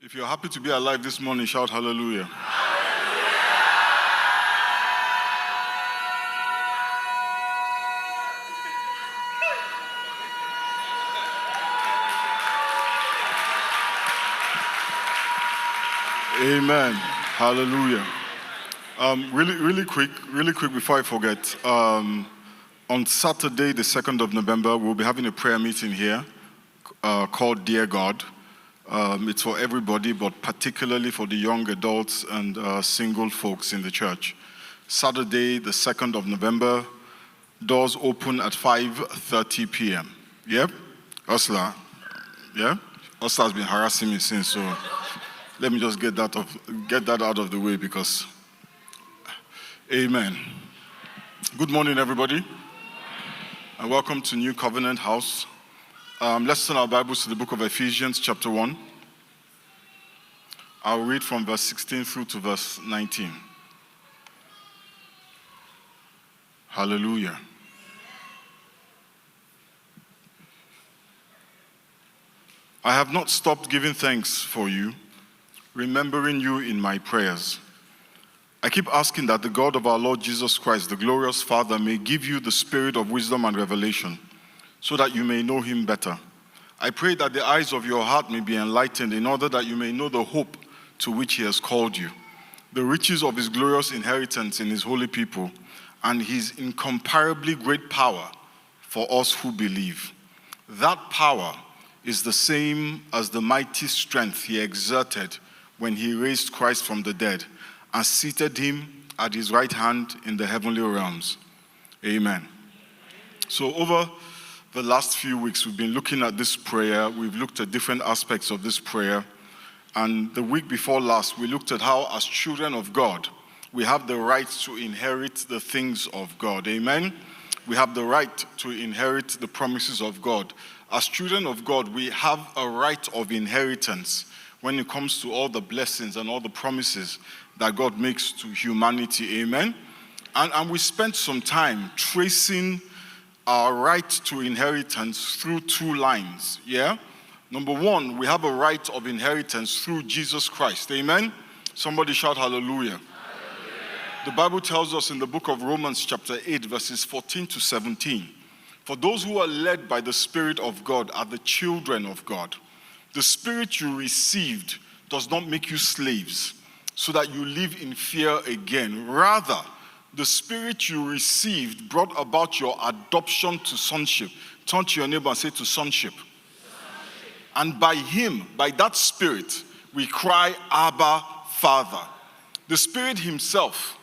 If you're happy to be alive this morning, shout hallelujah. Amen. Hallelujah. Really quick before I forget. On Saturday, the 2nd of November, we'll be having a prayer meeting here called Dear God. It's for everybody, but particularly for the young adults and single folks in the church. Saturday, the 2nd of November, doors open at 5:30 p.m. Yep? Ursula. Yeah? Ursula's been harassing me since, so let me just get that out of the way because, amen. Good morning, everybody, and welcome to New Covenant House. Let's turn our Bibles to the book of Ephesians, chapter 1. I'll read from verse 16 through to verse 19. Hallelujah. I have not stopped giving thanks for you, remembering you in my prayers. I keep asking that the God of our Lord Jesus Christ, the glorious Father, may give you the spirit of wisdom and revelation, so that you may know him better. I pray that the eyes of your heart may be enlightened in order that you may know the hope to which he has called you, the riches of his glorious inheritance in his holy people, and his incomparably great power for us who believe. That power is the same as the mighty strength he exerted when he raised Christ from the dead and seated him at his right hand in the heavenly realms. Amen. So over the last few weeks, we've been looking at this prayer. We've looked at different aspects of this prayer. And the week before last, we looked at how, as children of God, we have the right to inherit the things of God. Amen? We have the right to inherit the promises of God. As children of God, we have a right of inheritance when it comes to all the blessings and all the promises that God makes to humanity. Amen? And we spent some time tracing our right to inheritance through two lines. Yeah? Number one, we have a right of inheritance through Jesus Christ. Amen? Somebody shout hallelujah. The Bible tells us in the book of Romans chapter 8, verses 14 to 17, for those who are led by the Spirit of God are the children of God. The Spirit you received does not make you slaves so that you live in fear again. Rather, the Spirit you received brought about your adoption to sonship. Turn to your neighbor and say to sonship. And by him, by that Spirit, we cry, Abba, Father. The Spirit himself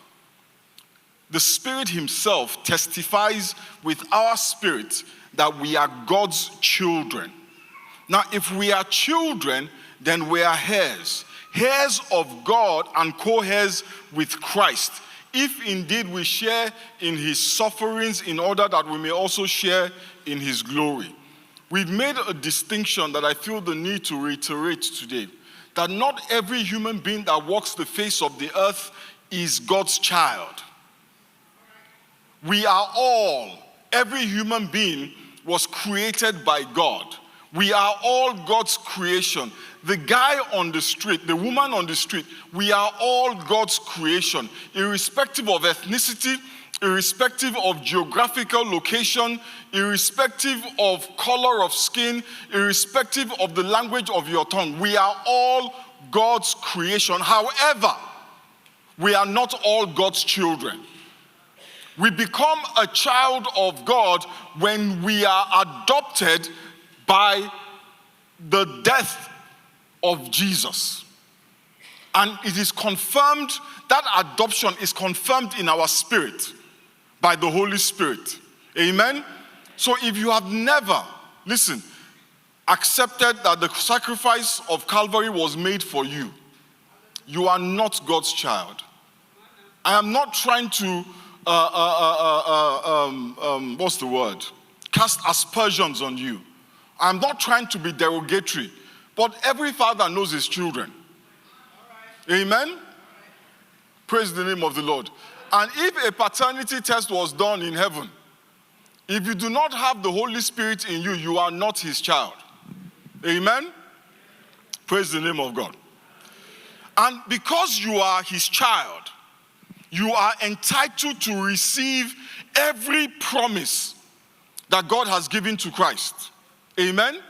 testifies with our spirit that we are God's children. Now, if we are children, then we are heirs of God and co-heirs with Christ, if indeed we share in his sufferings in order that we may also share in his glory. We've made a distinction that I feel the need to reiterate today, that not every human being that walks the face of the earth is God's child. We are all, every human being was created by God. We are all God's creation. The guy on the street, the woman on the street, we are all God's creation, irrespective of ethnicity, irrespective of geographical location, irrespective of color of skin, irrespective of the language of your tongue. We are all God's creation. However, we are not all God's children. We become a child of God when we are adopted by the death of Jesus. And it is confirmed, that adoption is confirmed in our spirit by the Holy Spirit. Amen? So if you have never, accepted that the sacrifice of Calvary was made for you, you are not God's child. I am not trying to cast aspersions on you. I'm not trying to be derogatory, but every father knows his children. Amen? Praise the name of the Lord. And if a paternity test was done in heaven, if you do not have the Holy Spirit in you, you are not his child. Amen? Praise the name of God. And because you are his child, you are entitled to receive every promise that God has given to Christ. Amen?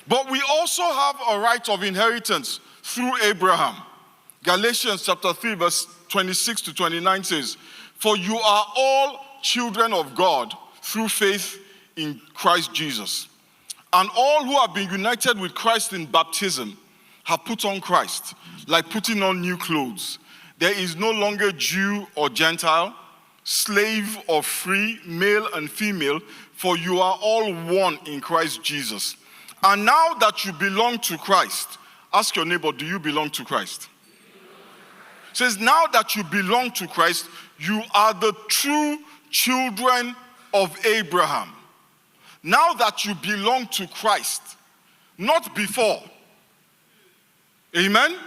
But we also have a right of inheritance through Abraham. Galatians chapter 3 verse 26 to 29 says, "For you are all children of God through faith in Christ Jesus. And all who have been united with Christ in baptism have put on Christ, like putting on new clothes. There is no longer Jew or Gentile, slave or free, male and female, for you are all one in Christ Jesus. And now that you belong to Christ," ask your neighbor, do you belong to Christ? It says, "Now that you belong to Christ, you are the true children of Abraham." Now that you belong to Christ, not before. Amen?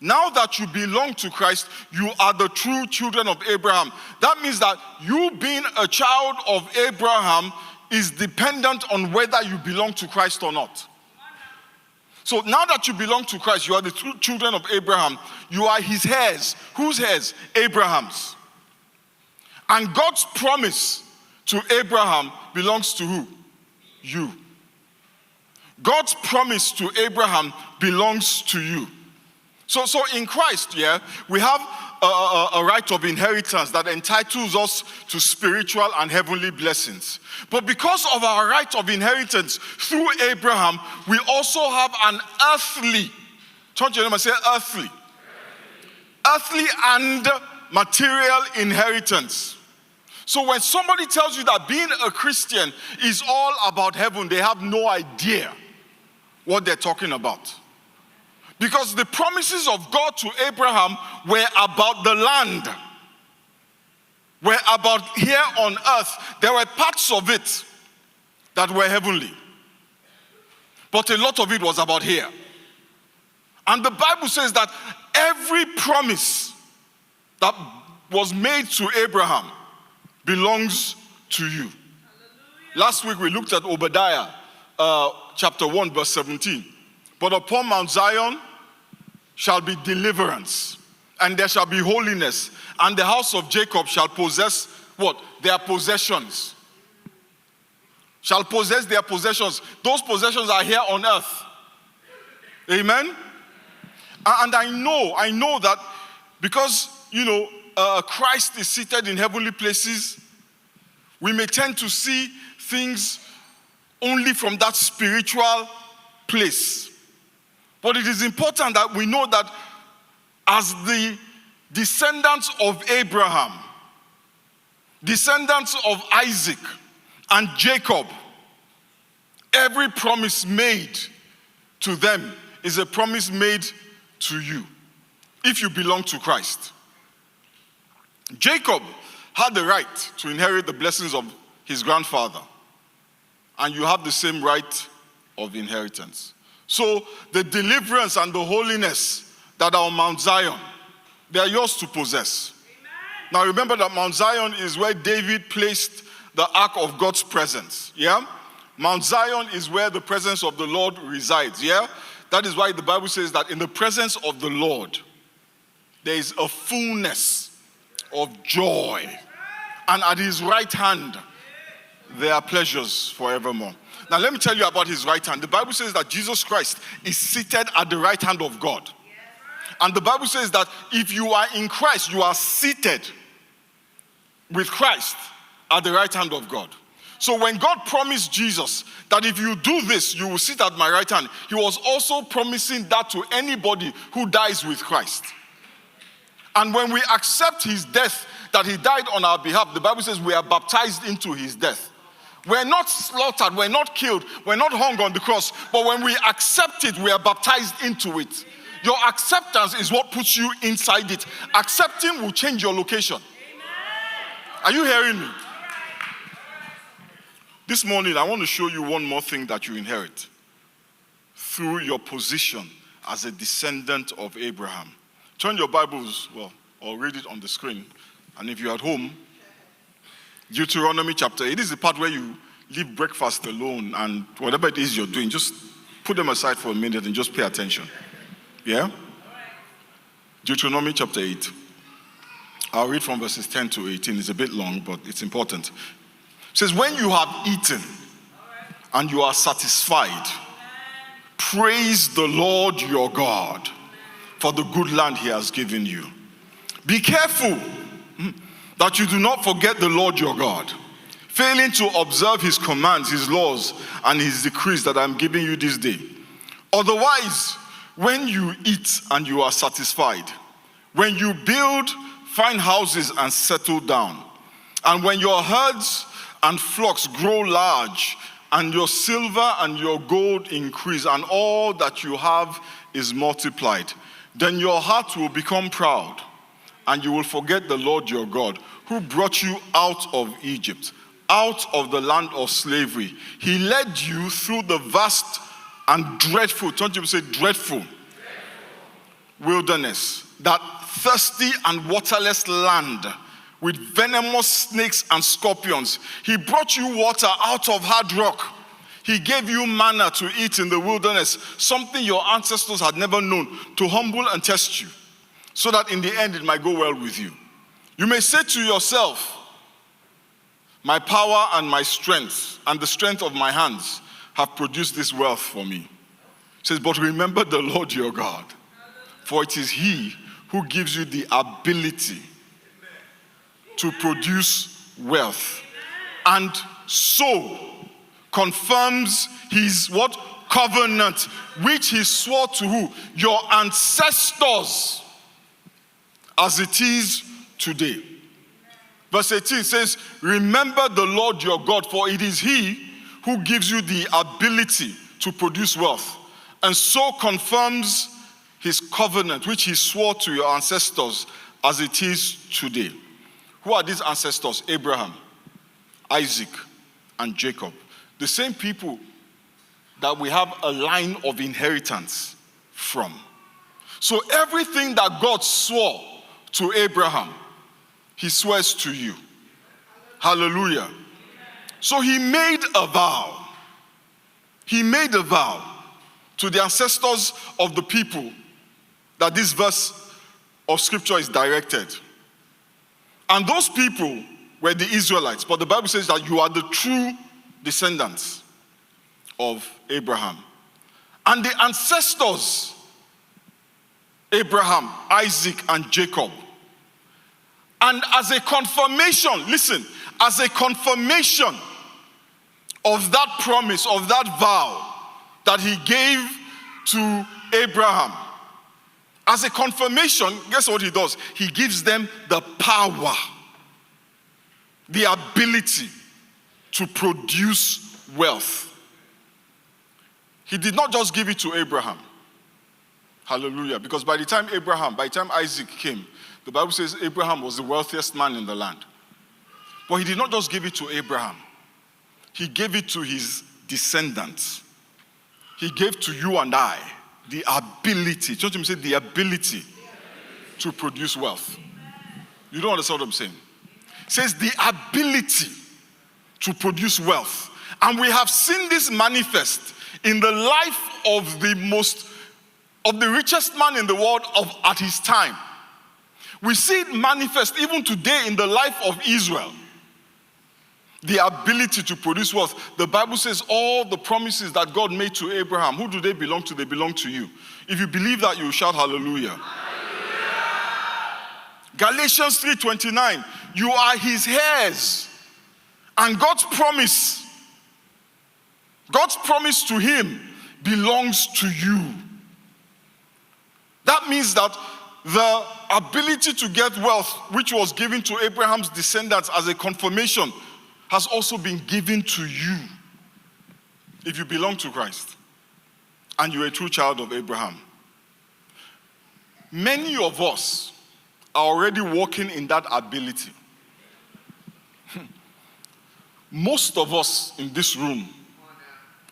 Now that you belong to Christ, you are the true children of Abraham. That means that you being a child of Abraham is dependent on whether you belong to Christ or not. So now that you belong to Christ, you are the true children of Abraham. You are his heirs. Whose heirs? Abraham's. And God's promise to Abraham belongs to who? You. God's promise to Abraham belongs to you. So in Christ, we have a right of inheritance that entitles us to spiritual and heavenly blessings. But because of our right of inheritance through Abraham, we also have an earthly, turn to your neighbor and say earthly. Earthly and material inheritance. So when somebody tells you that being a Christian is all about heaven, they have no idea what they're talking about. Because the promises of God to Abraham were about the land, were about here on earth. There were parts of it that were heavenly, but a lot of it was about here. And the Bible says that every promise that was made to Abraham belongs to you. Last week we looked at Obadiah chapter 1 verse 17. "But upon Mount Zion shall be deliverance, and there shall be holiness, and the house of Jacob shall possess" what? Their possessions. Shall possess their possessions. Those possessions are here on earth. Amen? And I know that because, Christ is seated in heavenly places, we may tend to see things only from that spiritual place. But it is important that we know that as the descendants of Abraham, descendants of Isaac and Jacob, every promise made to them is a promise made to you if you belong to Christ. Jacob had the right to inherit the blessings of his grandfather, and you have the same right of inheritance. So the deliverance and the holiness that are on Mount Zion, they are yours to possess. Amen. Now remember that Mount Zion is where David placed the ark of God's presence. Mount Zion is where the presence of the Lord resides. That is why the Bible says that in the presence of the Lord, there is a fullness of joy. And at his right hand, there are pleasures forevermore. Now let me tell you about his right hand. The Bible says that Jesus Christ is seated at the right hand of God. And the Bible says that if you are in Christ, you are seated with Christ at the right hand of God. So when God promised Jesus that if you do this, you will sit at my right hand, he was also promising that to anybody who dies with Christ. And when we accept his death, that he died on our behalf, the Bible says we are baptized into his death. We're not slaughtered, we're not killed, we're not hung on the cross, but when we accept it, we are baptized into it. Your acceptance is what puts you inside it. Accepting will change your location. Are you hearing me? This morning, I want to show you one more thing that you inherit through your position as a descendant of Abraham. Turn your Bibles, or read it on the screen. And if you're at home, Deuteronomy chapter 8. This is the part where you leave breakfast alone and whatever it is you're doing, just put them aside for a minute and just pay attention. Deuteronomy chapter 8. I'll read from verses 10 to 18. It's a bit long, but it's important. It says, when you have eaten and you are satisfied, praise the Lord your God for the good land he has given you. Be careful that you do not forget the Lord your God, failing to observe his commands, his laws, and his decrees that I'm giving you this day. Otherwise, when you eat and you are satisfied, when you build fine houses and settle down, and when your herds and flocks grow large, and your silver and your gold increase, and all that you have is multiplied, then your heart will become proud, and you will forget the Lord your God, who brought you out of Egypt, out of the land of slavery. He led you through the vast and dreadful, don't you say dreadful, wilderness, that thirsty and waterless land with venomous snakes and scorpions. He brought you water out of hard rock. He gave you manna to eat in the wilderness, something your ancestors had never known, to humble and test you, so that in the end it might go well with you. You may say to yourself, my power and my strength and the strength of my hands have produced this wealth for me. He says, but remember the Lord your God, for it is he who gives you the ability to produce wealth, and so confirms his what? Covenant, which he swore to who? Your ancestors, as it is today. Verse 18 says, remember the Lord your God, for it is he who gives you the ability to produce wealth, and so confirms his covenant, which he swore to your ancestors, as it is today. Who are these ancestors? Abraham, Isaac, and Jacob. The same people that we have a line of inheritance from. So everything that God swore to Abraham, he swears to you. Hallelujah. So he made a vow. He made a vow to the ancestors of the people that this verse of scripture is directed. And those people were the Israelites. But the Bible says that you are the true descendants of Abraham. And the ancestors, Abraham, Isaac, and Jacob. And as a confirmation, listen, as a confirmation of that promise, of that vow that he gave to Abraham, as a confirmation, guess what he does? He gives them the power, the ability to produce wealth. He did not just give it to Abraham. Hallelujah. Because by the time Isaac came, the Bible says Abraham was the wealthiest man in the land. But he did not just give it to Abraham. He gave it to his descendants. He gave to you and I the ability, church, say the ability to produce wealth. You don't understand what I'm saying? It says the ability to produce wealth. And we have seen this manifest in the life of the richest man in the world at his time. We see it manifest even today in the life of Israel. The ability to produce wealth. The Bible says all the promises that God made to Abraham, who do they belong to? They belong to you. If you believe that, you shout hallelujah. Hallelujah. Galatians 3:29, you are his heirs. And God's promise to him belongs to you. That means that the ability to get wealth, which was given to Abraham's descendants as a confirmation, has also been given to you if you belong to Christ and you're a true child of Abraham. Many of us are already walking in that ability. Most of us in this room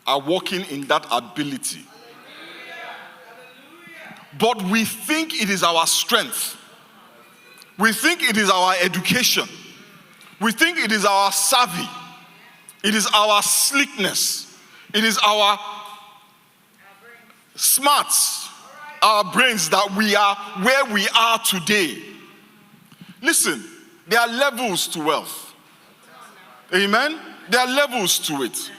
are walking in that ability. But we think it is our strength. We think it is our education. We think it is our savvy. It is our slickness. It is our smarts our brains that we are where we are today. Listen, there are levels to wealth. Amen? There are levels to it.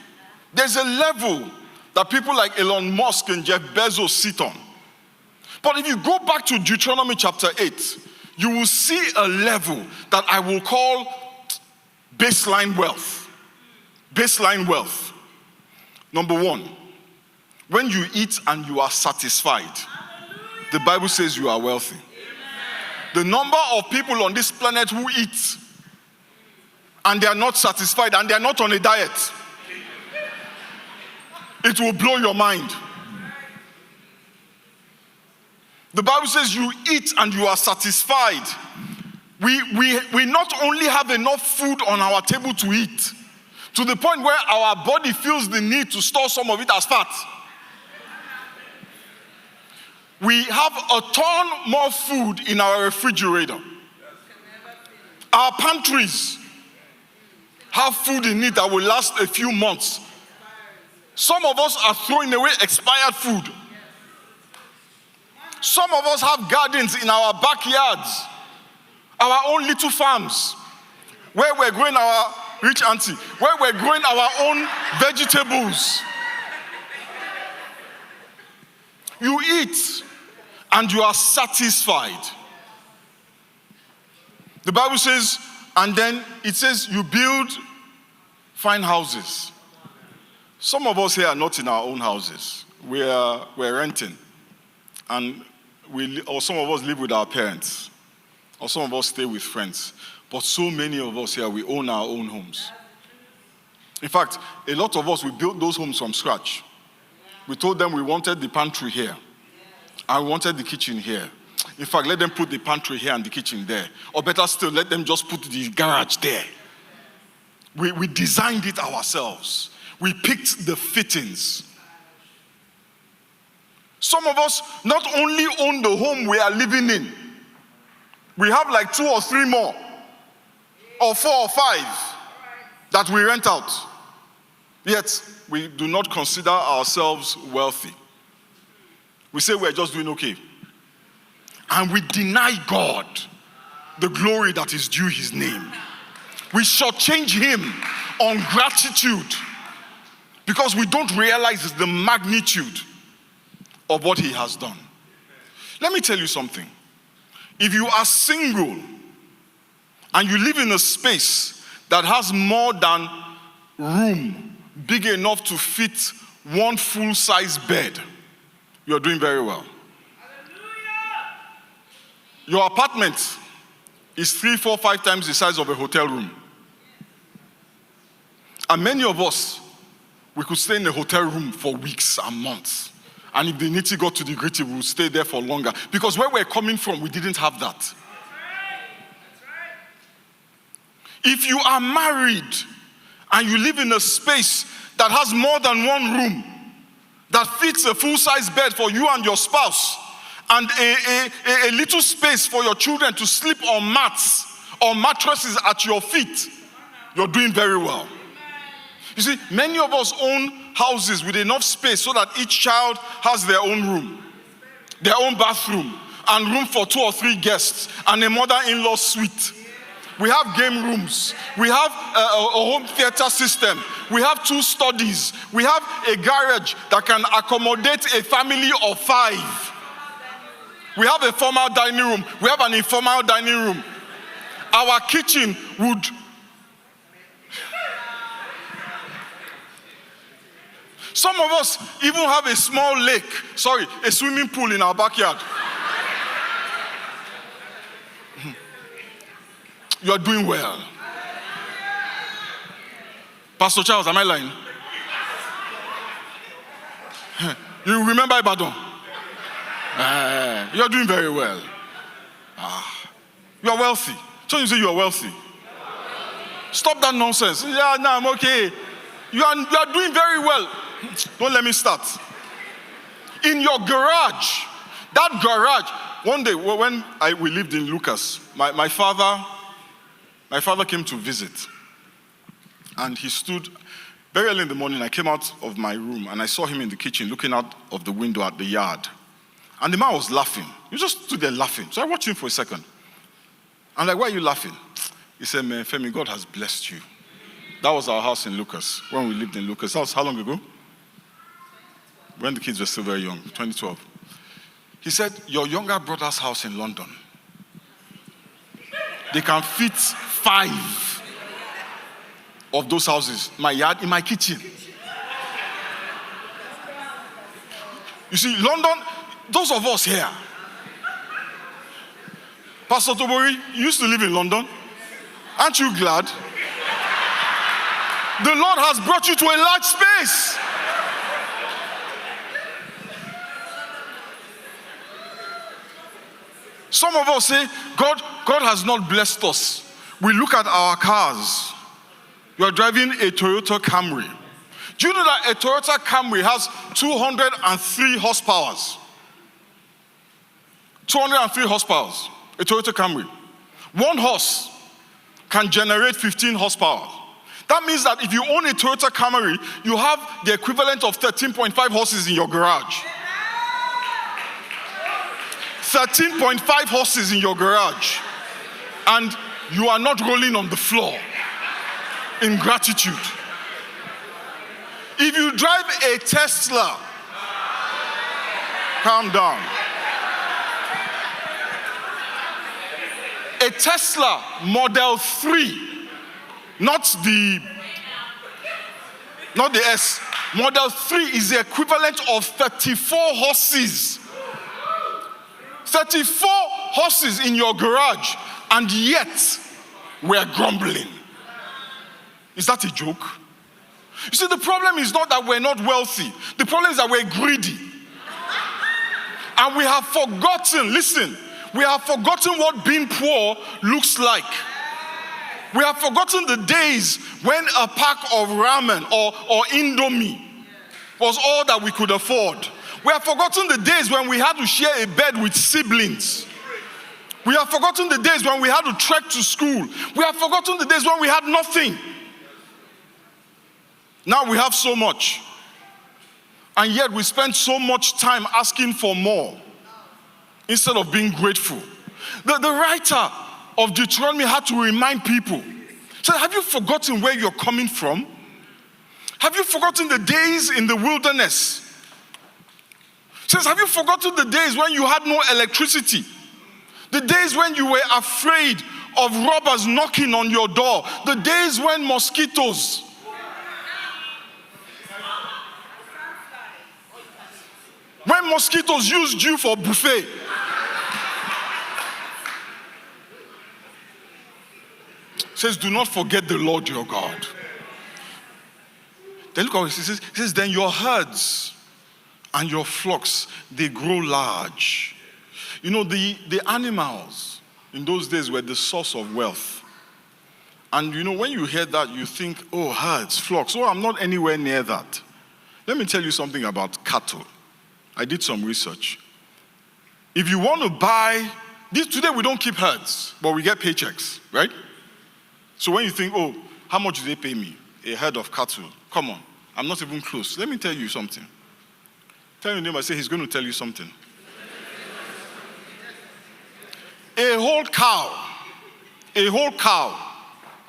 There's a level that people like Elon Musk and Jeff Bezos sit on. But if you go back to Deuteronomy chapter 8, you will see a level that I will call baseline wealth. Baseline wealth. Number one, when you eat and you are satisfied, the Bible says you are wealthy. The number of people on this planet who eat and they are not satisfied and they are not on a diet, it will blow your mind. The Bible says you eat and you are satisfied. We not only have enough food on our table to eat, to the point where our body feels the need to store some of it as fat. We have a ton more food in our refrigerator. Our pantries have food in it that will last a few months. Some of us are throwing away expired food. Some of us have gardens in our backyards, our own little farms, where we're growing our rich auntie, where we're growing our own vegetables. You eat and you are satisfied. The Bible says, and then it says you build fine houses. Some of us here are not in our own houses. We're renting. And or some of us live with our parents. Or some of us stay with friends. But so many of us here, we own our own homes. In fact, a lot of us, we built those homes from scratch. We told them we wanted the pantry here. And we wanted the kitchen here. In fact, let them put the pantry here and the kitchen there. Or better still, let them just put the garage there. We designed it ourselves. We picked the fittings. Some of us not only own the home we are living in, we have like 2 or 3 more, or 4 or 5 that we rent out. Yet, we do not consider ourselves wealthy. We say we're just doing okay. And we deny God the glory that is due his name. We shortchange him on gratitude because we don't realize the magnitude of what he has done. Let me tell you something. If you are single and you live in a space that has more than room big enough to fit one full-size bed, you're doing very well. Your apartment is 3, 4, 5 times the size of a hotel room. And many of us, we could stay in a hotel room for weeks and months. And if the nitty got to the gritty, we would stay there for longer. Because where we're coming from, we didn't have that. That's right. If you are married and you live in a space that has more than one room, that fits a full-size bed for you and your spouse, and a little space for your children to sleep on mats or mattresses at your feet, you're doing very well. You see, many of us own houses with enough space so that each child has their own room, their own bathroom, and room for 2 or 3 guests, and a mother-in-law suite. We have game rooms. We have a home theater system. We have 2 studies. We have a garage that can accommodate a family of 5. We have a formal dining room. We have an informal dining room. Our kitchen would... Some of us even have a small lake, a swimming pool in our backyard. You are doing well. Pastor Charles, am I lying? You remember Ibadan? You are doing very well. You are wealthy. So you say you are wealthy. Stop that nonsense. Yeah, no, I'm okay. You are doing very well. Don't let me start. In your garage, that garage, one day when we lived in Lucas, my father came to visit. And he stood very early in the morning. I came out of my room and I saw him in the kitchen looking out of the window at the yard. And the man was laughing. He just stood there laughing. So I watched him for a second. I'm like, why are you laughing? He said, man, Femi, God has blessed you. That was our house in Lucas, when we lived in Lucas. That was how long ago? When the kids were still very young, 2012. He said, your younger brother's house in London, they can fit 5 of those houses, my yard, in my kitchen. You see, London, those of us here, Pastor Tobori, you used to live in London. Aren't you glad? The Lord has brought you to a large space. Some of us say, God has not blessed us. We look at our cars. You are driving a Toyota Camry. Do you know that a Toyota Camry has 203 horsepower? 203 horsepower, a Toyota Camry. 1 horse can generate 15 horsepower. That means that if you own a Toyota Camry, you have the equivalent of 13.5 horses in your garage. 13.5 horses in your garage. And you are not rolling on the floor in gratitude. If you drive a Tesla, calm down. A Tesla Model 3, not the S. Model 3 is the equivalent of 34 horses. 34 horses in your garage, and yet we're grumbling. Is that a joke? You see, the problem is not that we're not wealthy. The problem is that we're greedy. And we have forgotten, listen, we have forgotten what being poor looks like. We have forgotten the days when a pack of ramen or Indomie was all that we could afford. We have forgotten the days when we had to share a bed with siblings. We have forgotten the days when we had to trek to school. We have forgotten the days when we had nothing. Now we have so much. And yet we spend so much time asking for more instead of being grateful. The writer of Deuteronomy had to remind people. So have you forgotten where you're coming from? Have you forgotten the days in the wilderness? Says, have you forgotten the days when you had no electricity? The days when you were afraid of robbers knocking on your door? The days when mosquitoes. When mosquitoes used you for buffet. Says, do not forget the Lord your God. Then look how he says, then your herds and your flocks, they grow large. You know, the animals in those days were the source of wealth. And you know, when you hear that, you think, oh, herds, flocks. Oh, I'm not anywhere near that. Let me tell you something about cattle. I did some research. If you want to buy, today we don't keep herds, but we get paychecks, right? So when you think, oh, how much do they pay me? A herd of cattle. Come on, I'm not even close. Let me tell you something. Tell your neighbor, say he's going to tell you something. A whole cow,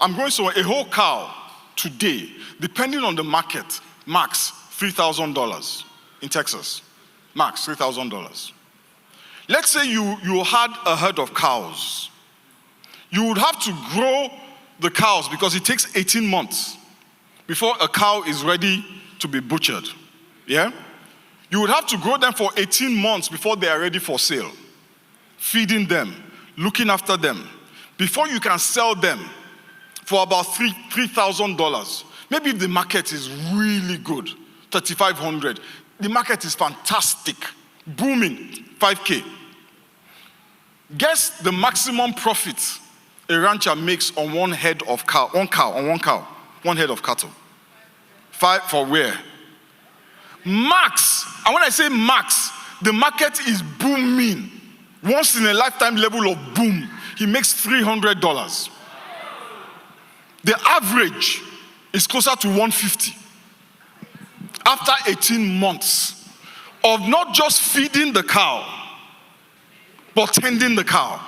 I'm going somewhere, a whole cow today, depending on the market, max $3,000 in Texas. Max $3,000. Let's say you had a herd of cows. You would have to grow the cows because it takes 18 months before a cow is ready to be butchered. Yeah? You would have to grow them for 18 months before they are ready for sale. Feeding them, looking after them, before you can sell them for about $3,000. Maybe if the market is really good, $3,500. The market is fantastic, booming, $5,000. Guess the maximum profit a rancher makes on one head of cow, one head of cattle. 5 for where? Max, and when I say max, the market is booming. Once in a lifetime level of boom, he makes $300. The average is closer to $150. After 18 months of not just feeding the cow, but tending the cow,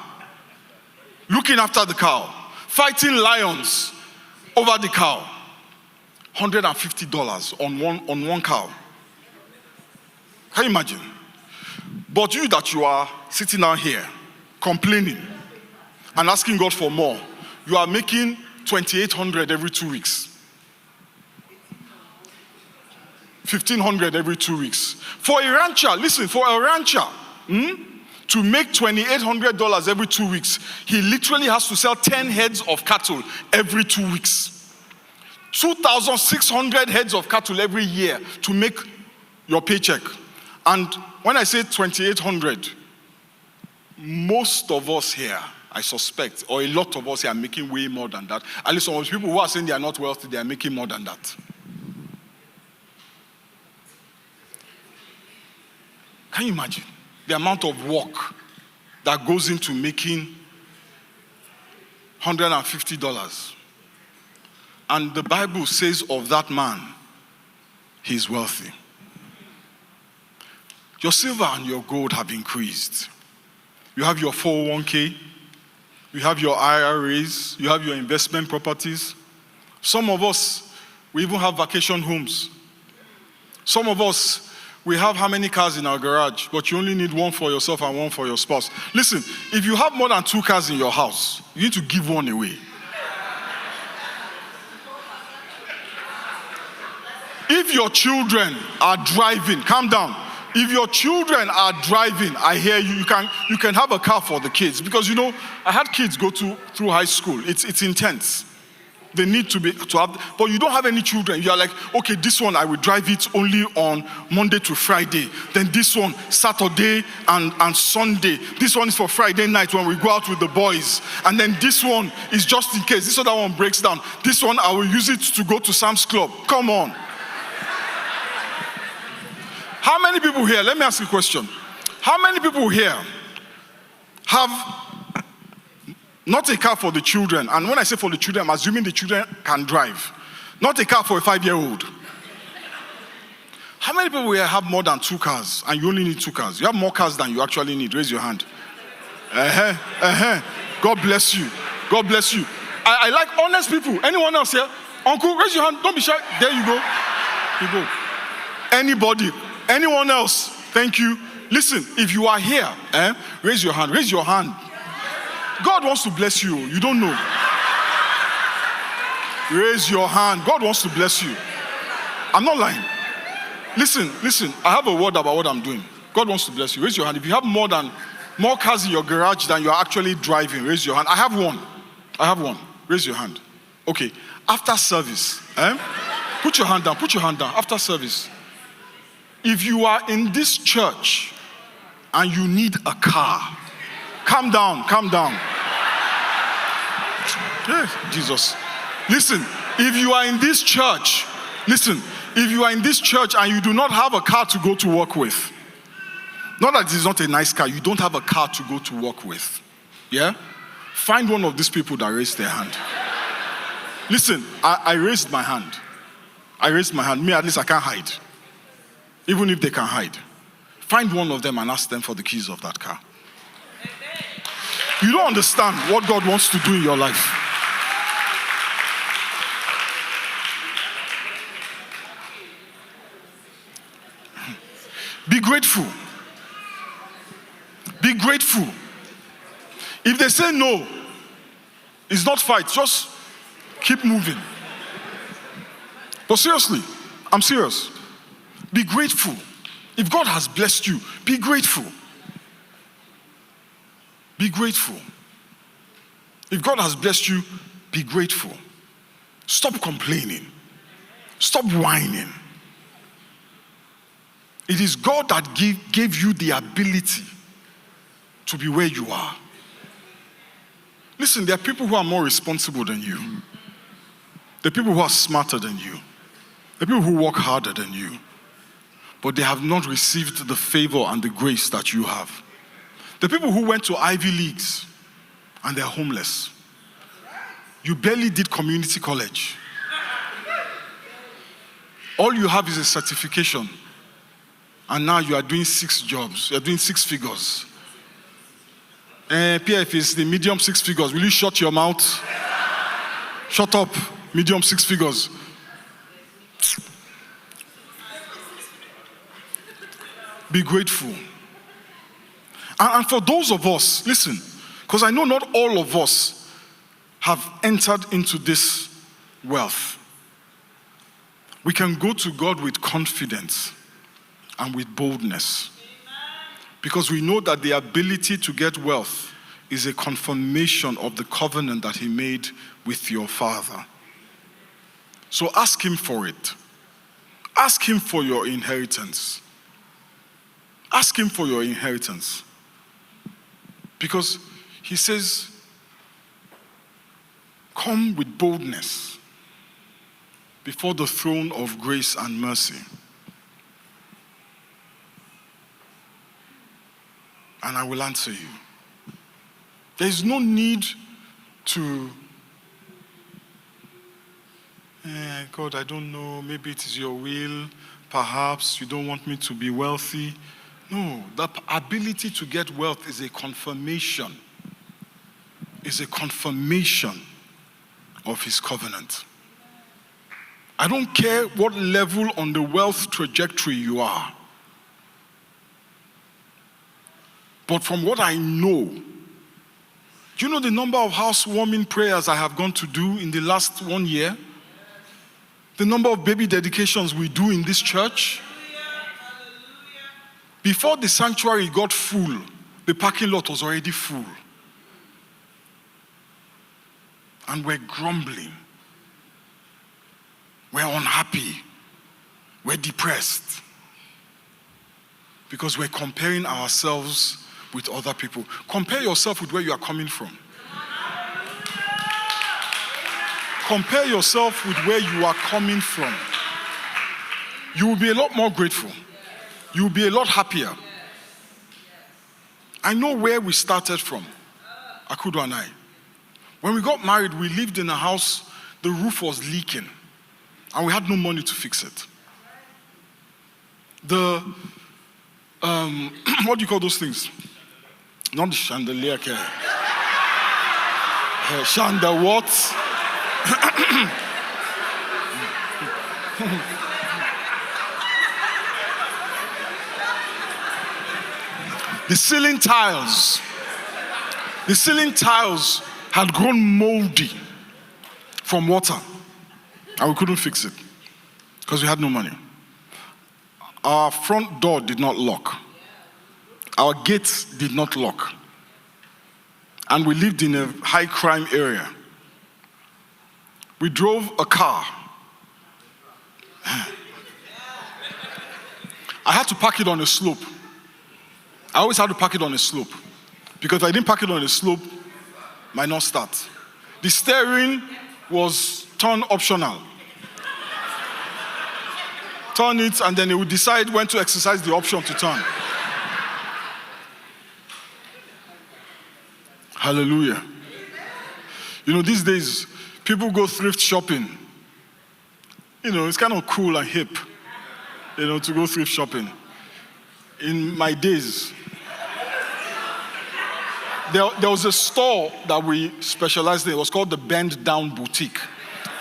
looking after the cow, fighting lions over the cow. $150 on one cow. Can you imagine? But you that you are sitting down here complaining and asking God for more, you are making $2,800 every 2 weeks. $1,500 every 2 weeks. For a rancher, listen, for a rancher, to make $2,800 every 2 weeks, he literally has to sell 10 heads of cattle every 2 weeks. 2,600 heads of cattle every year to make your paycheck. And when I say 2,800, most of us here, I suspect, or a lot of us here are making way more than that. At least some of the people who are saying they are not wealthy, they are making more than that. Can you imagine the amount of work that goes into making $150? And the Bible says of that man, he's wealthy. Your silver and your gold have increased. You have your 401k, you have your IRAs, you have your investment properties. Some of us, we even have vacation homes. Some of us, we have how many cars in our garage, but you only need one for yourself and one for your spouse. Listen, if you have more than 2 cars in your house, you need to give one away. If your children are driving, calm down. If your children are driving, I hear you, you can have a car for the kids. Because I had kids go through high school. It's intense. They need to have, but you don't have any children. You are like, okay, this one I will drive it only on Monday to Friday. Then this one, Saturday and Sunday. This one is for Friday night when we go out with the boys. And then this one is just in case. This other one breaks down. This one I will use it to go to Sam's Club. Come on. How many people here, let me ask you a question. How many people here have not a car for the children? And when I say for the children, I'm assuming the children can drive. Not a car for a 5-year-old. How many people here have more than 2 cars and you only need 2 cars? You have more cars than you actually need. Raise your hand. God bless you. God bless you. I like honest people. Anyone else here? Uncle, raise your hand. Don't be shy. There you go. You go. Anybody? Anyone else? Thank you. Listen, if you are here, raise your hand. Raise your hand. God wants to bless you. You don't know. Raise your hand. God wants to bless you. I'm not lying. Listen. I have a word about what I'm doing. God wants to bless you. Raise your hand. If you have more cars in your garage than you are actually driving, raise your hand. I have one. Raise your hand. Okay. After service, put your hand down. Put your hand down. After service. If you are in this church and you need a car, calm down. Yeah, Jesus. Listen, if you are in this church and you do not have a car to go to work with, not that it's not a nice car, you don't have a car to go to work with, yeah? Find one of these people that raised their hand. Listen, I raised my hand. Me, at least I can't hide. Even if they can hide. Find one of them and ask them for the keys of that car. You don't understand what God wants to do in your life. Be grateful. Be grateful. If they say no, it's not fight, just keep moving. But seriously, I'm serious. Be grateful. If God has blessed you, be grateful. Be grateful. If God has blessed you, be grateful. Stop complaining. Stop whining. It is God that gave you the ability to be where you are. Listen, there are people who are more responsible than you. There are people who are smarter than you. There are people who work harder than you. But they have not received the favor and the grace that you have. The people who went to Ivy Leagues and they're homeless. You barely did community college. All you have is a certification. And now you are doing 6 jobs. You're doing 6 figures. PF is the medium 6 figures. Will you shut your mouth? Shut up, medium 6 figures. Be grateful. And for those of us, listen, because I know not all of us have entered into this wealth. We can go to God with confidence and with boldness. Because we know that the ability to get wealth is a confirmation of the covenant that he made with your father. So ask him for it. Ask him for your inheritance. Ask him for your inheritance. Because he says, come with boldness before the throne of grace and mercy. And I will answer you. There is no need to, God, I don't know, maybe it is your will, perhaps you don't want me to be wealthy. No, the ability to get wealth is a confirmation. Is a confirmation of his covenant. I don't care what level on the wealth trajectory you are. But from what I know, do you know the number of housewarming prayers I have gone to do in the last 1 year? The number of baby dedications we do in this church? Before the sanctuary got full, the parking lot was already full. And we're grumbling. We're unhappy. We're depressed. Because we're comparing ourselves with other people. Compare yourself with where you are coming from. Compare yourself with where you are coming from. You will be a lot more grateful. You will be a lot happier. I know where we started from, Akudo and I. When we got married, we lived in a house, the roof was leaking, and we had no money to fix it. What do you call those things? Not the chandelier. Chandelier what? The ceiling tiles had grown moldy from water, and we couldn't fix it because we had no money. Our front door did not lock. Our gates did not lock. And we lived in a high crime area. We drove a car. I had to park it on a slope. I always had to park it on a slope. Because if I didn't park it on a slope, it might not start. The steering was turn optional. Turn it, and then it would decide when to exercise the option to turn. Hallelujah. You know, these days, people go thrift shopping. You know, it's kind of cool and hip, you know, to go thrift shopping. In my days, there was a store that we specialized in. It was called the Bend Down Boutique.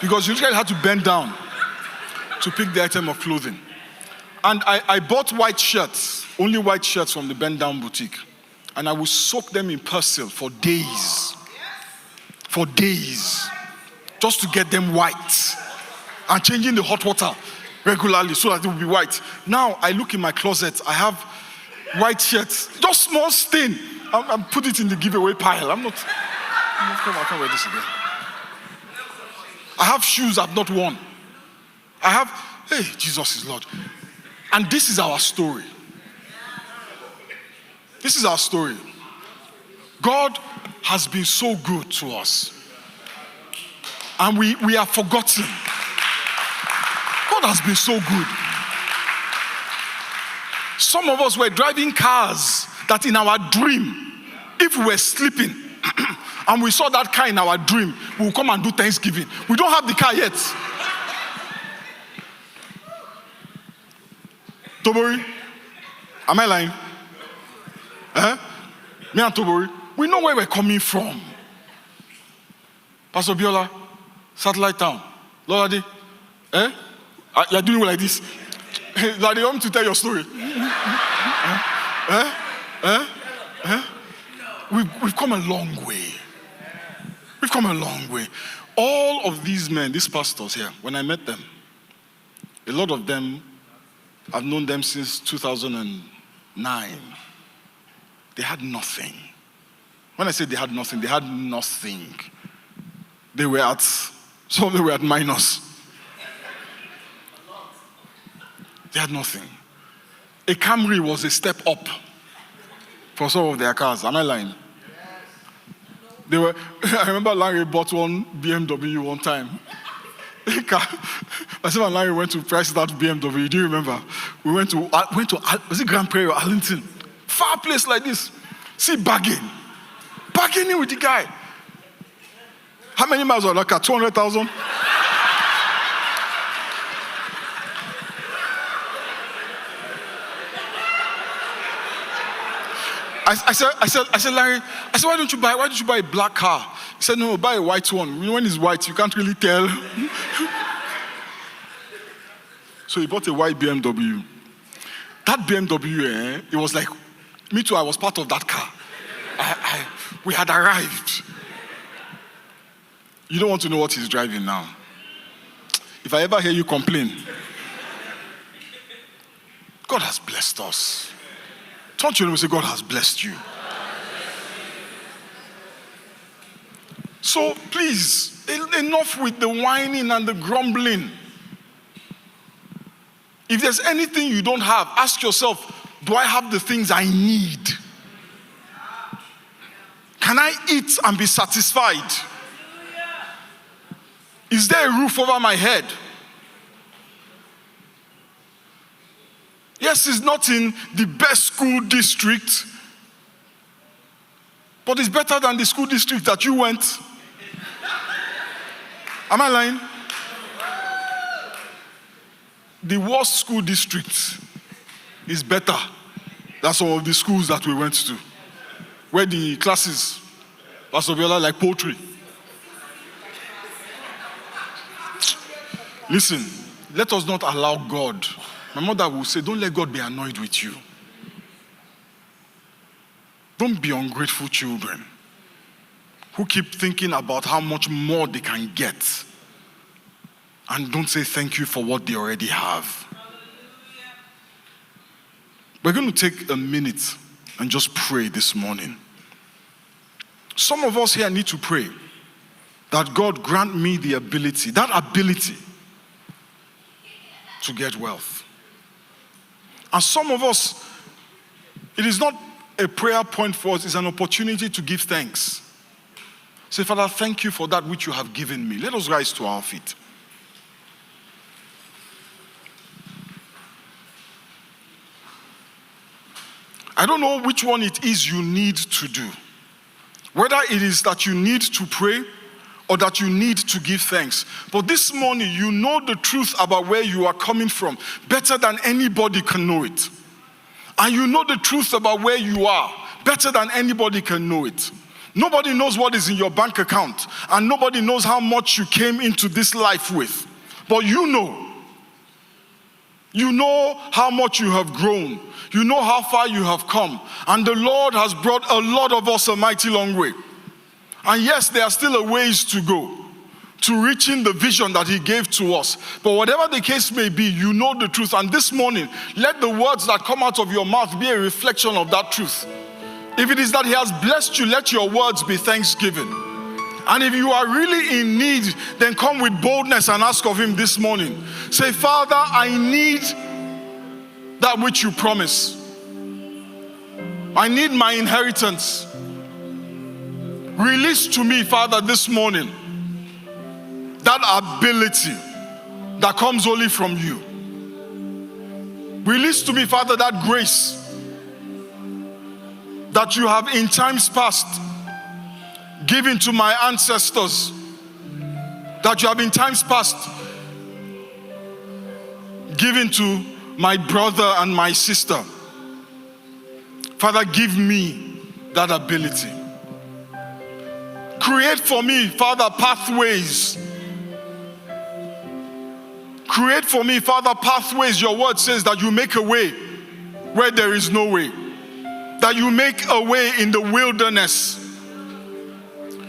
Because you usually had to bend down to pick the item of clothing. And I bought white shirts, only white shirts from the Bend Down Boutique. And I would soak them in Persil for days. For days. Just to get them white. And changing the hot water regularly so that it will be white. Now I look in my closet, I have white shirts, just small stain. I'm put it in the giveaway pile. I can't wear this again. I have shoes I've not worn. Hey, Jesus is Lord. And this is our story. This is our story. God has been so good to us. And we are forgotten. God has been so good. Some of us were driving cars that in our dream, if we were sleeping and we saw that car in our dream, we will come and do Thanksgiving. We don't have the car yet. Tobori, am I lying? Me and Tobori. We know where we're coming from. Pastor Biola, Satellite Town, Lord Ade, you're doing like this. Lord, you want me to tell your story? We've come a long way. We've come a long way. All of these men, these pastors here, when I met them, a lot of them, I've known them since 2009. They had nothing. When I say they had nothing, they had nothing. They were at, some of them were at minus. They had nothing. A Camry was a step up for some of their cars. Am I lying? They were. I remember Larry bought one BMW one time. Myself and Larry went to price that BMW. Do you remember? We went to was it Grand Prairie or Arlington? Far place like this. See, bargaining with the guy. How many miles on that car? 200,000. I said, Larry, why don't you buy a black car? He said, no, buy a white one. When it's white, you can't really tell. So he bought a white BMW. That BMW, it was like, me too, I was part of that car. We had arrived. You don't want to know what he's driving now. If I ever hear you complain, God has blessed us. Don't you know, say God has blessed you. So please, enough with the whining and the grumbling. If there's anything you don't have, ask yourself, do I have the things I need? Can I eat and be satisfied? Is there a roof over my head? Yes, it's not in the best school district, but it's better than the school district that you went. Am I lying? The worst school district is better than some of the schools that we went to, where the classes, Pastor Biola, like poultry. Listen, let us not allow God. My mother will say, don't let God be annoyed with you. Don't be ungrateful children who keep thinking about how much more they can get and don't say thank you for what they already have. We're going to take a minute and just pray this morning. Some of us here need to pray that God grant me the ability, that ability to get wealth. And some of us, it is not a prayer point for us, it's an opportunity to give thanks. Say, Father, thank you for that which you have given me. Let us rise to our feet. I don't know which one it is you need to do. Whether it is that you need to pray or that you need to give thanks. But this morning, you know the truth about where you are coming from better than anybody can know it. And you know the truth about where you are better than anybody can know it. Nobody knows what is in your bank account, and nobody knows how much you came into this life with. But you know. You know how much you have grown. You know how far you have come. And the Lord has brought a lot of us a mighty long way. And yes, there are still a ways to go to reaching the vision that He gave to us. But whatever the case may be, you know the truth. And this morning, let the words that come out of your mouth be a reflection of that truth. If it is that He has blessed you, let your words be thanksgiving. And if you are really in need, then come with boldness and ask of Him this morning. Say, Father, I need that which you promise. I need my inheritance. Release to me, Father, this morning, that ability that comes only from you. Release to me, Father, that grace that you have in times past given to my ancestors, that you have in times past given to my brother and my sister. Father, give me that ability. create for me, Father, pathways. Create for me, Father, pathways. Your word says that you make a way where there is no way. That you make a way in the wilderness.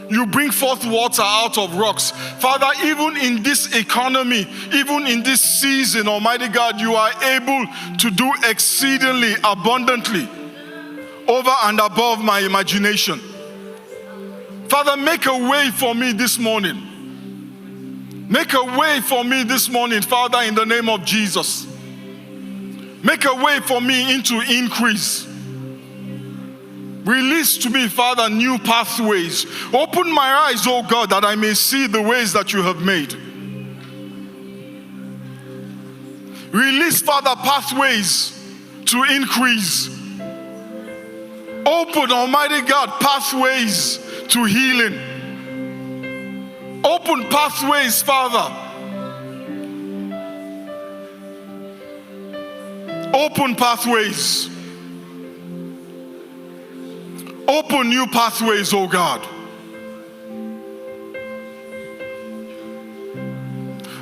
You bring forth water out of rocks. Father, even in this economy, even in this season, Almighty God, you are able to do exceedingly abundantly over and above my imagination. Father, make a way for me this morning. Make a way for me this morning, Father, in the name of Jesus. Make a way for me into increase. Release to me, Father, new pathways. Open my eyes, oh God, that I may see the ways that you have made. Release, Father, pathways to increase. Open, Almighty God, pathways to healing. Open pathways, Father. Open pathways. Open new pathways, oh God.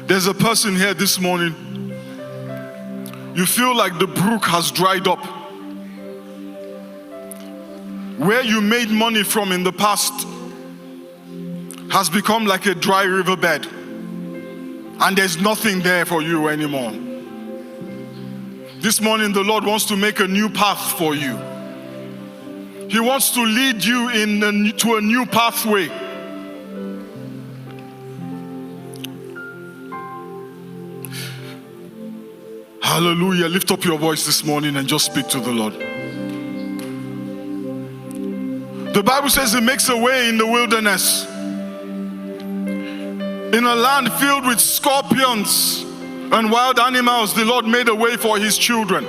There's a person here this morning. You feel like the brook has dried up. Where you made money from in the past has become like a dry riverbed, and there's nothing there for you anymore. This morning the Lord wants to make a new path for you. He wants to lead you to a new pathway. Hallelujah. Lift up your voice this morning and just speak to the Lord. The Bible says He makes a way in the wilderness. In a land filled with scorpions and wild animals, the Lord made a way for His children.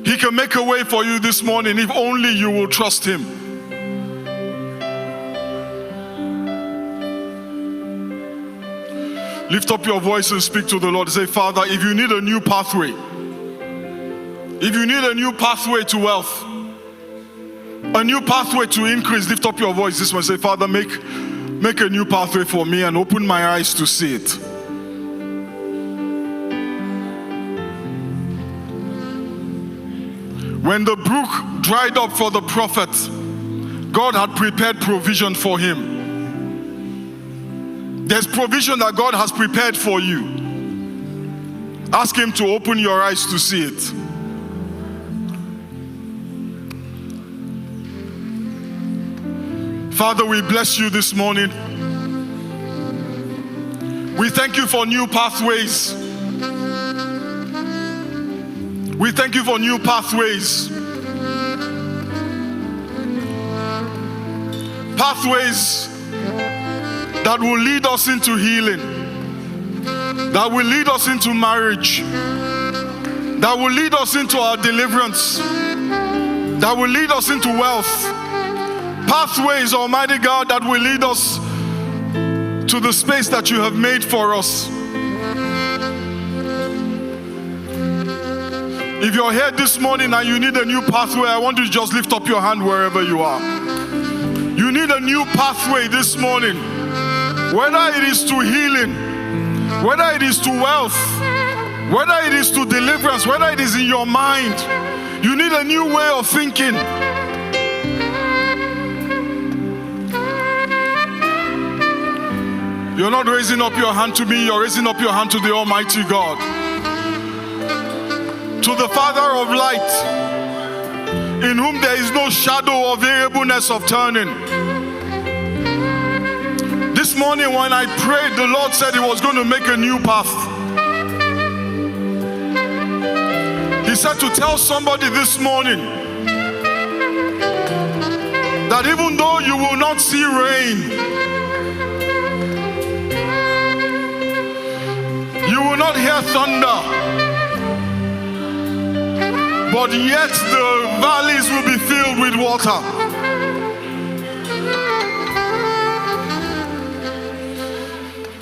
He can make a way for you this morning if only you will trust Him. Lift up your voice and speak to the Lord. Say, Father, if you need a new pathway, if you need a new pathway to wealth, a new pathway to increase, lift up your voice this one. Say, Father, make a new pathway for me and open my eyes to see it. When the brook dried up for the prophet, God had prepared provision for him. There's provision that God has prepared for you. Ask Him to open your eyes to see it. Father, we bless you this morning. We thank you for new pathways. We thank you for new pathways. Pathways that will lead us into healing, that will lead us into marriage, that will lead us into our deliverance, that will lead us into wealth. Pathways, Almighty God, that will lead us to the space that you have made for us. If you're here this morning and you need a new pathway, I want you to just lift up your hand wherever you are. You need a new pathway this morning. Whether it is to healing, whether it is to wealth, whether it is to deliverance, whether it is in your mind, you need a new way of thinking. You're not raising up your hand to me, you're raising up your hand to the Almighty God, to the Father of light, in whom there is no shadow or variableness of turning. This morning when I prayed, the Lord said He was going to make a new path. He said to tell somebody this morning that even though you will not see rain, you will not hear thunder, but yet the valleys will be filled with water.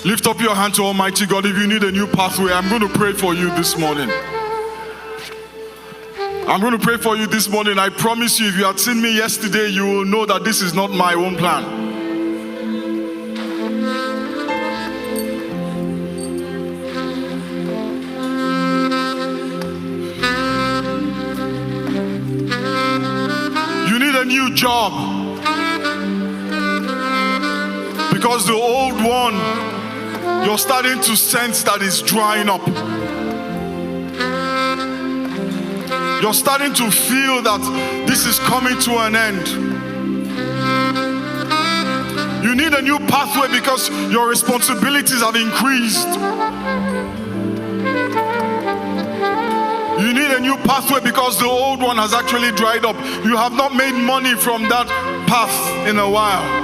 Lift up your hand to Almighty God if you need a new pathway. I'm going to pray for you this morning. I'm going to pray for you this morning. I promise you, if you had seen me yesterday, you will know that this is not my own plan. You need a new job because the old one, you're starting to sense that it's drying up. You're starting to feel that this is coming to an end. You need a new pathway because your responsibilities have increased. You need a new pathway because the old one has actually dried up. You have not made money from that path in a while.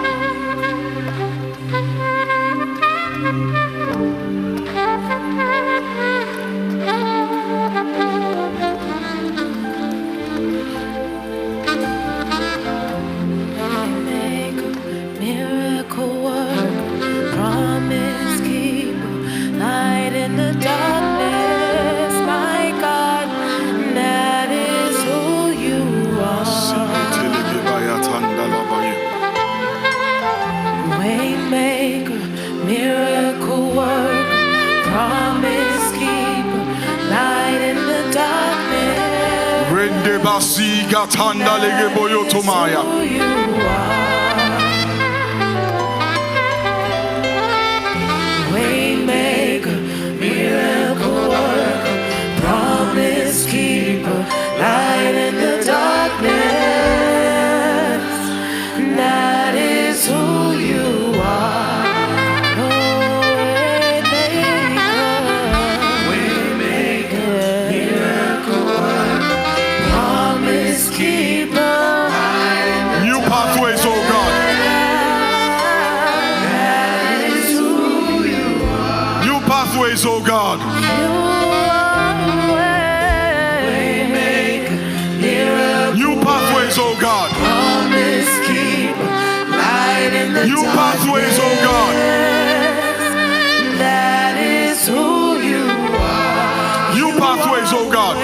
Waymaker, miracle worker, promise keeper, light in the darkness. That is who you are. Waymaker, miracle worker, promise keeper. New pathways, oh God. New pathways, oh God. New pathways, oh God. New pathways, oh God. That is who you are. New pathways, oh God.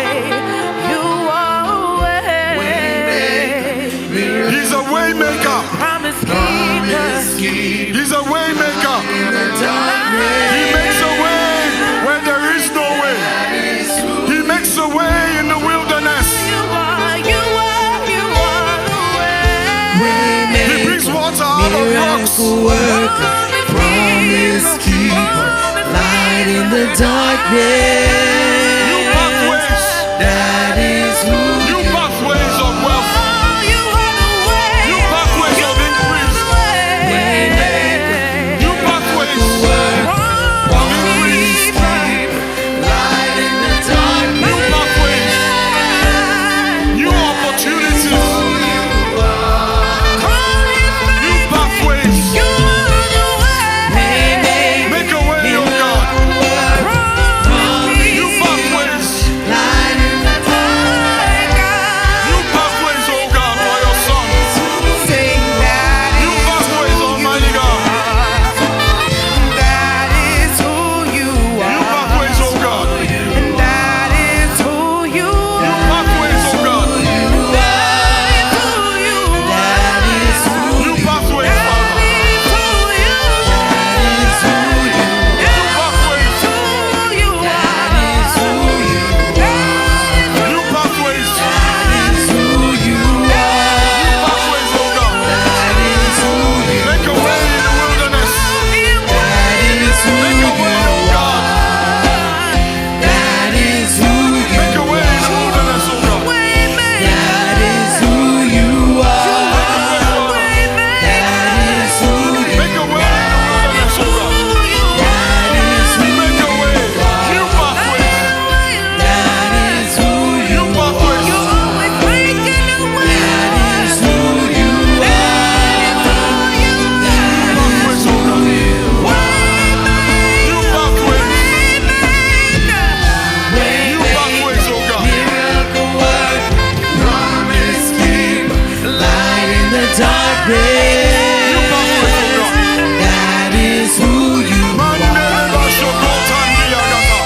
He's a way maker. He's a way maker. He makes a way where there is no way. He makes a way in the wilderness. He brings water out of rocks. Promise keeper, light in the darkness. New pathways. That is who. New pathways of wealth. New pathways of increase. New pathways of increase. Light in the darkness. New pathways. New opportunities. New pathways. Make a way, oh God. New pathways. New pathways, oh God, for your son. New pathways, Almighty God. That is who you are. New pathways, oh God. That is who you New are. pathways, oh God. New pathways, Father. New pathways. Pathways, oh God. Make a way in the wilderness. Make a way, oh God. Make a way in the wilderness, oh God. Make a way in the wilderness, oh God. Make a way. New pathways. New pathways. Pathways, oh God. New pathways. New pathways, oh God. New pathways, oh God. That is who you are. Mandela Basho Kotani Yagata.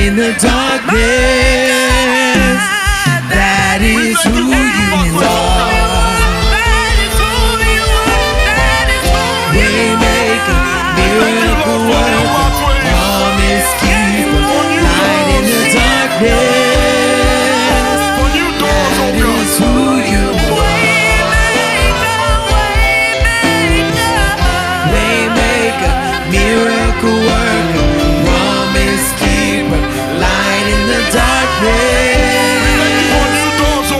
in the darkness. That is who you are. Waymaker, miracle worker, promise keeper, light in the darkness. That is who you are. Waymaker, miracle worker, promise keeper, light in the darkness.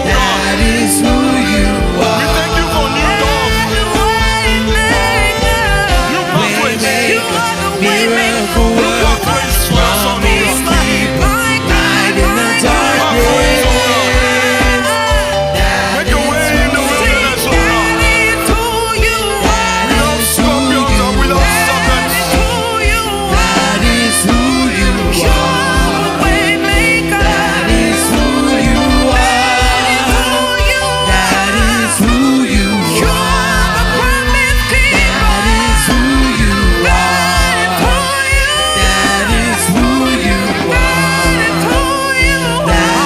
That is who you are. We thank you for new doors. Miracle worker, promise keeper, light in the darkness. Make a way in the wilderness, oh God. Without scorpions and without serpents. That is who you are. That is who you are. That is who you are. That is who you are. That is who you are. That is who you are.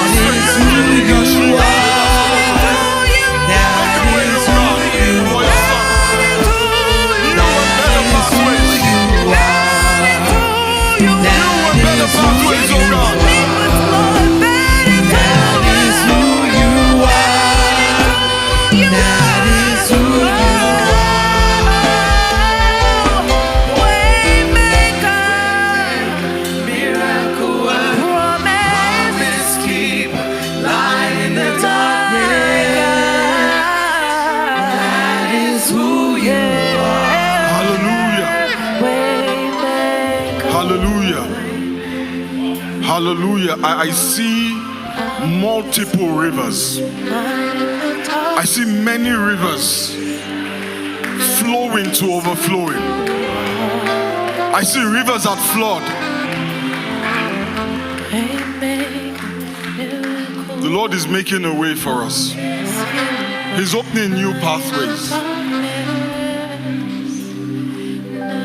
That is who you Hallelujah. Hallelujah. I see multiple rivers. I see many rivers flowing to overflowing. I see rivers that flood. The Lord is making a way for us. He's opening new pathways.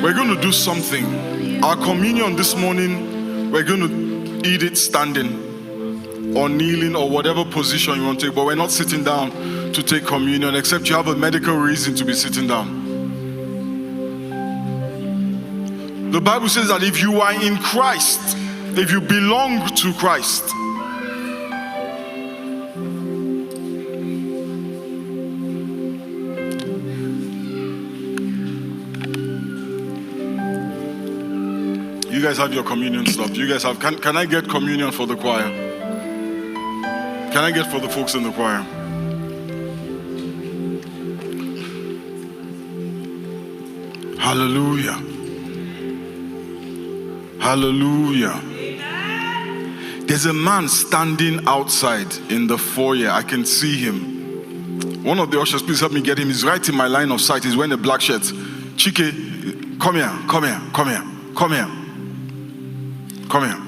We're going to do something. Our communion this morning, we're going to eat it standing or kneeling or whatever position you want to take, but we're not sitting down to take communion except you have a medical reason to be sitting down. The Bible says that if you are in Christ, if you belong to Christ, you guys have your communion stuff. You guys have, can I get communion for the choir? Can I get for the folks in the choir? Hallelujah. Hallelujah. There's a man standing outside in the foyer. I can see him. One of the ushers, please help me get him. He's right in my line of sight. He's wearing a black shirt. Chike, come here, come here, come here, come here. Come here.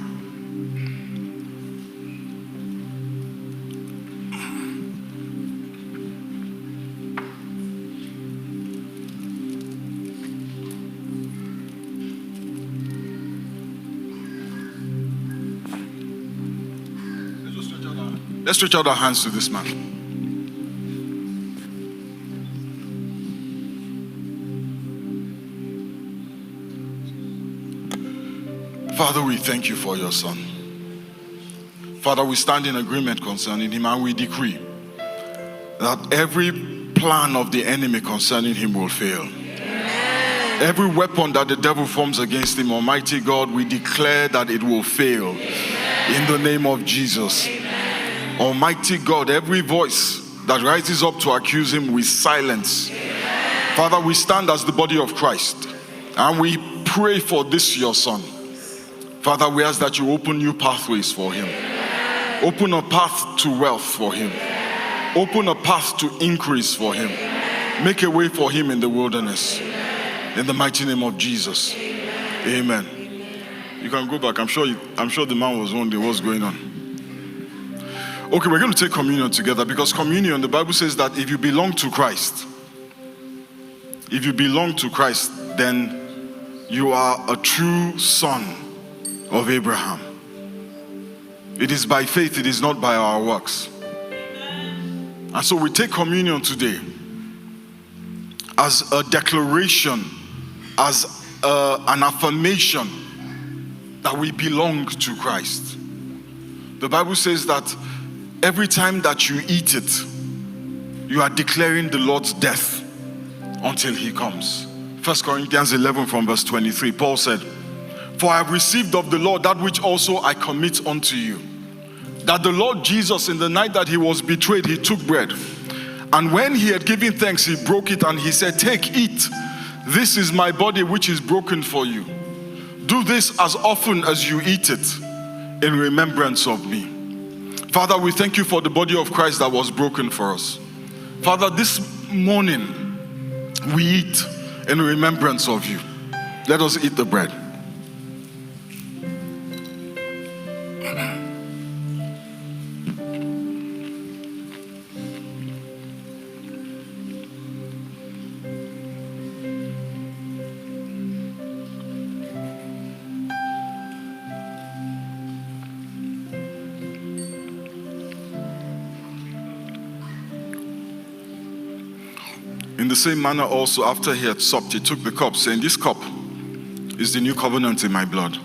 Let's stretch out our hands to this man. Father, we thank you for your son. Father, we stand in agreement concerning him and we decree that every plan of the enemy concerning him will fail. Amen. Every weapon that the devil forms against him, Almighty God, we declare that it will fail. Amen. In the name of Jesus. Amen. Almighty God, every voice that rises up to accuse him, we silence. Amen. Father, we stand as the body of Christ and we pray for this your son. Father, we ask that you open new pathways for him. Amen. Open a path to wealth for him. Amen. Open a path to increase for him. Amen. Make a way for him in the wilderness. Amen. In the mighty name of Jesus. Amen. Amen. You can go back. I'm sure the man was wondering what's going on. Okay, we're going to take communion together because communion, the Bible says that if you belong to Christ, then you are a true son of Abraham. It is by faith, it is not by our works. And so we take communion today as a declaration, as an affirmation that we belong to Christ. The Bible says that every time that you eat it, you are declaring the Lord's death until he comes. 1 Corinthians 11 from verse 23, Paul said, "For I have received of the Lord that which also I commit unto you, that the Lord Jesus, in the night that he was betrayed, he took bread. And when he had given thanks, he broke it and he said, 'Take, eat. This is my body which is broken for you. Do this as often as you eat it in remembrance of me.'" Father, we thank you for the body of Christ that was broken for us. Father, this morning we eat in remembrance of you. Let us eat the bread. In the same manner also, after he had supped, he took the cup, saying, "This cup is the new covenant in my blood.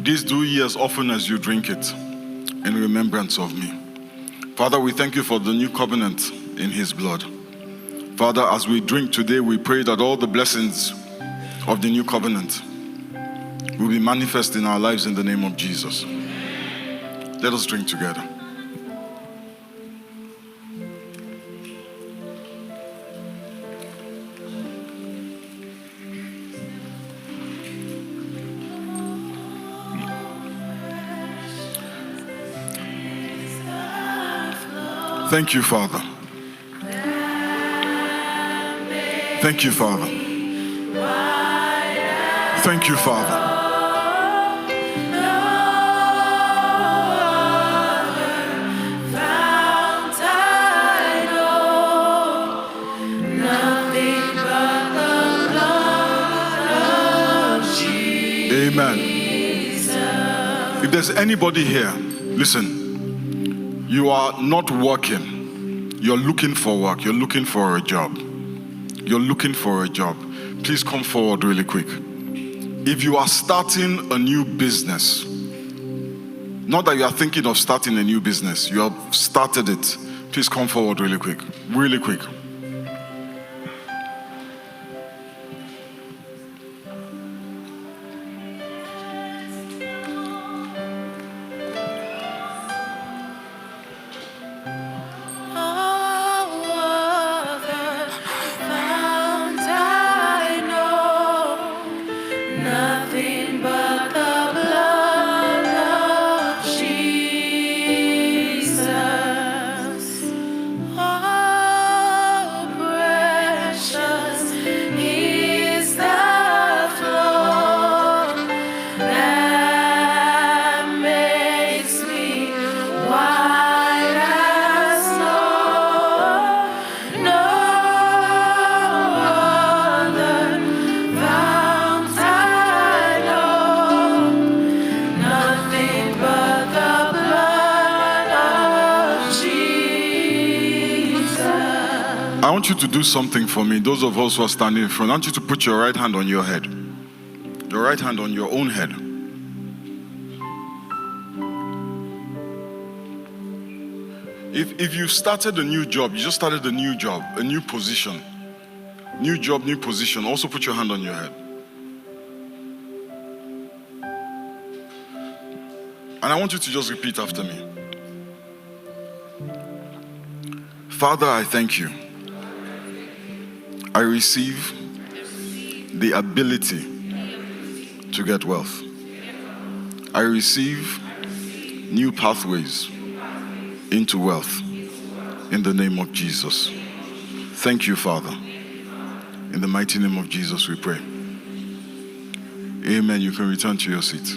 This do ye as often as you drink it in remembrance of me." Father, we thank you for the new covenant in his blood. Father, as we drink today, we pray that all the blessings of the new covenant will be manifest in our lives in the name of Jesus. Let us drink together. Thank you, Father. Thank you, Father. Thank you, Father. Amen. If there's anybody here, listen. You are not working. You're looking for work. You're looking for a job. You're looking for a job. Please come forward really quick. If you are starting a new business, not that you are thinking of starting a new business, you have started it, please come forward really quick. Really quick. I want you to do something for me. Those of us who are standing in front, I want you to put your right hand on your head. Your right hand on your own head. If you started a new job, you just started a new job, a new position. New job, new position. Also put your hand on your head. And I want you to just repeat after me. Father, I thank you. I receive the ability to get wealth. I receive new pathways into wealth in the name of Jesus. Thank you, Father. In the mighty name of Jesus we pray. Amen. You can return to your seat.